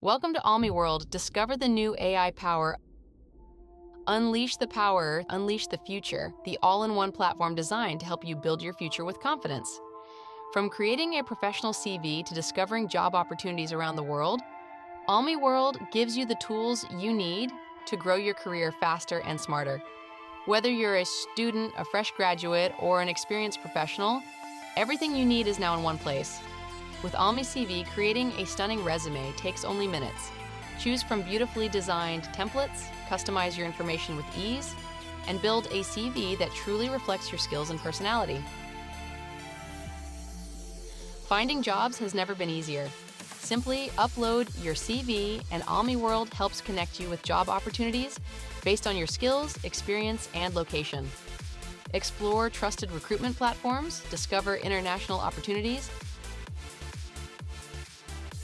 Welcome to Almi World. Discover the new AI power. Unleash the power, unleash the future, the all-in-one platform designed to help you build your future with confidence. From creating a professional CV to discovering job opportunities around the world, Almi World gives you the tools you need to grow your career faster and smarter. Whether you're a student, a fresh graduate, or an experienced professional, everything you need is now in one place. With Almi CV, creating a stunning resume takes only minutes. Choose from beautifully designed templates, customize your information with ease, and build a CV that truly reflects your skills and personality. Finding jobs has never been easier. Simply upload your CV and Almi World helps connect you with job opportunities based on your skills, experience, and location. Explore trusted recruitment platforms, discover international opportunities.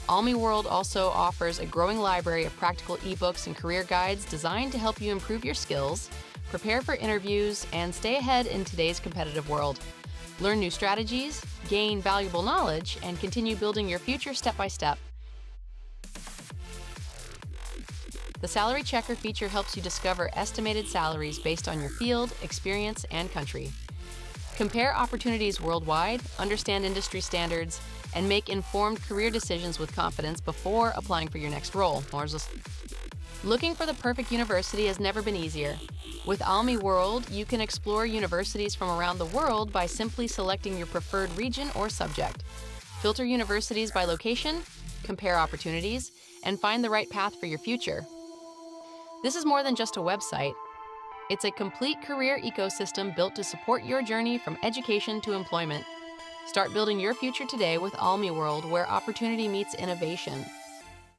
Almi World also offers a growing library of practical ebooks and career guides designed to help you improve your skills, prepare for interviews, and stay ahead in today's competitive world. Learn new strategies, gain valuable knowledge, and continue building your future step by step. The Salary Checker feature helps you discover estimated salaries based on your field, experience, and country. Compare opportunities worldwide, understand industry standards, and make informed career decisions with confidence before applying for your next role. Looking for the perfect university has never been easier. With Almi World, you can explore universities from around the world by simply selecting your preferred region or subject. Filter universities by location, compare opportunities, and find the right path for your future. This is more than just a website. It's a complete career ecosystem built to support your journey from education to employment. Start building your future today with Almi World, where opportunity meets innovation.